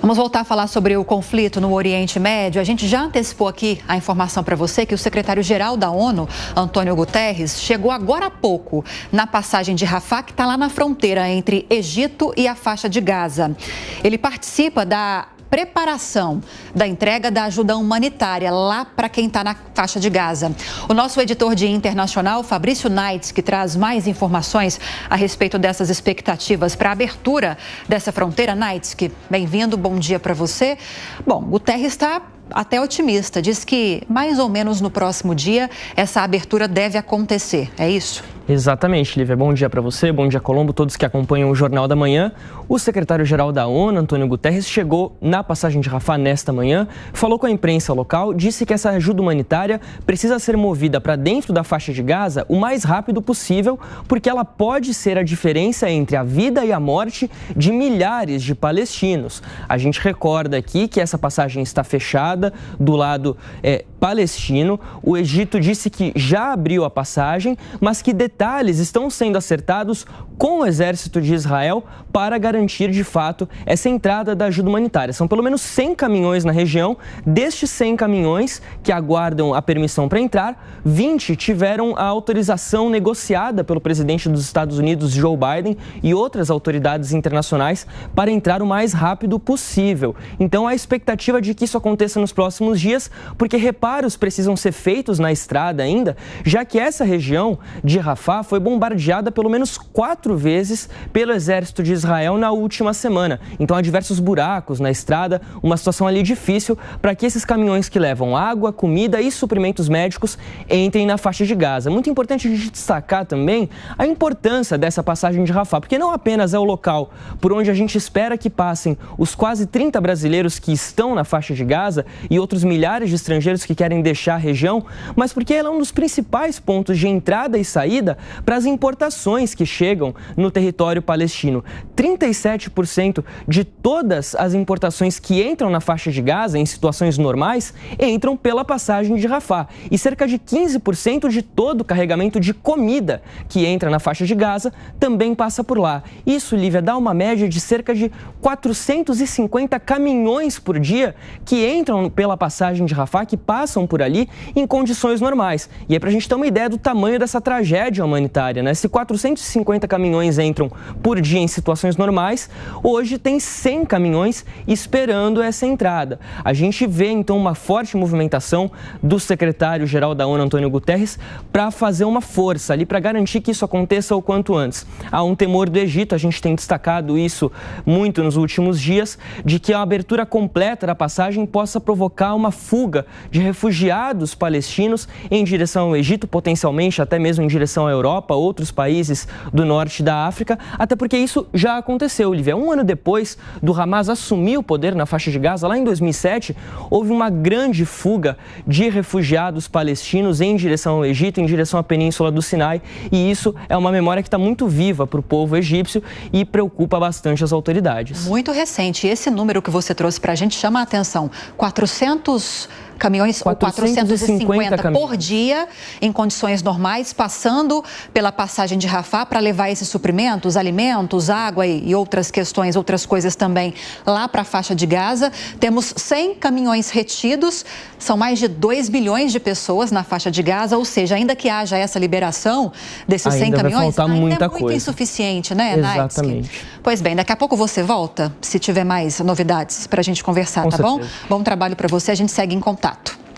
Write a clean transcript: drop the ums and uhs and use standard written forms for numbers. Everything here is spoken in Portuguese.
Vamos voltar a falar sobre o conflito no Oriente Médio. A gente já antecipou aqui a informação para você que o secretário-geral da ONU, Antônio Guterres, chegou agora há pouco na passagem de Rafah, que está lá na fronteira entre Egito e a faixa de Gaza. Ele participa da preparação da entrega da ajuda humanitária lá para quem está na faixa de Gaza. O nosso editor de internacional, Fabrício Naitz, que traz mais informações a respeito dessas expectativas para a abertura dessa fronteira. Naitz, bem-vindo, bom dia para você. Bom, Guterres está até otimista, diz que mais ou menos no próximo dia essa abertura deve acontecer, é isso? Exatamente, Lívia. Bom dia para você, bom dia, Colombo, todos que acompanham o Jornal da Manhã. O secretário-geral da ONU, Antônio Guterres, chegou na passagem de Rafah nesta manhã, falou com a imprensa local, disse que essa ajuda humanitária precisa ser movida para dentro da faixa de Gaza o mais rápido possível, porque ela pode ser a diferença entre a vida e a morte de milhares de palestinos. A gente recorda aqui que essa passagem está fechada do lado palestino. O Egito disse que já abriu a passagem, mas que detalhes estão sendo acertados com o exército de Israel para garantir, de fato, essa entrada da ajuda humanitária. São pelo menos 100 caminhões na região. Destes 100 caminhões que aguardam a permissão para entrar, 20 tiveram a autorização negociada pelo presidente dos Estados Unidos, Joe Biden, e outras autoridades internacionais para entrar o mais rápido possível. Então, a expectativa de que isso aconteça nos próximos dias, porque reparos precisam ser feitos na estrada ainda, já que essa região de Rafah foi bombardeada pelo menos 4 vezes pelo exército de Israel na última semana. Então há diversos buracos na estrada, uma situação ali difícil para que esses caminhões que levam água, comida e suprimentos médicos entrem na faixa de Gaza. Muito importante a gente destacar também a importância dessa passagem de Rafah, porque não apenas é o local por onde a gente espera que passem os quase 30 brasileiros que estão na faixa de Gaza e outros milhares de estrangeiros que querem deixar a região, mas porque ela é um dos principais pontos de entrada e saída para as importações que chegam no território palestino. 37% de todas as importações que entram na faixa de Gaza em situações normais entram pela passagem de Rafah. E cerca de 15% de todo o carregamento de comida que entra na faixa de Gaza também passa por lá. Isso, Lívia, dá uma média de cerca de 450 caminhões por dia que entram pela passagem de Rafah, que passam por ali em condições normais. E é para a gente ter uma ideia do tamanho dessa tragédia humanitária, né? Se 450 caminhões entram por dia em situações normais, hoje tem 100 caminhões esperando essa entrada. A gente vê, então, uma forte movimentação do secretário-geral da ONU, Antônio Guterres, para fazer uma força ali, para garantir que isso aconteça o quanto antes. Há um temor do Egito, a gente tem destacado isso muito nos últimos dias, de que a abertura completa da passagem possa provocar uma fuga de refugiados palestinos em direção ao Egito, potencialmente até mesmo em direção à Europa, outros países do norte da África, até porque isso já aconteceu, Lívia. Um ano depois do Hamas assumir o poder na faixa de Gaza, lá em 2007, houve uma grande fuga de refugiados palestinos em direção ao Egito, em direção à Península do Sinai, e isso é uma memória que está muito viva para o povo egípcio e preocupa bastante as autoridades. Muito recente. Esse número que você trouxe para a gente chama a atenção. 400 caminhões, 450 por dia, em condições normais, passando pela passagem de Rafah para levar esses suprimentos, alimentos, água e outras questões, outras coisas também lá para a faixa de Gaza. Temos 100 caminhões retidos, são mais de 2 milhões de pessoas na faixa de Gaza, ou seja, ainda que haja essa liberação desses 100 caminhões, ainda é muito insuficiente, né, Naitz? Exatamente. Pois bem, daqui a pouco você volta, se tiver mais novidades para a gente conversar, tá bom? Bom trabalho para você, a gente segue em contato.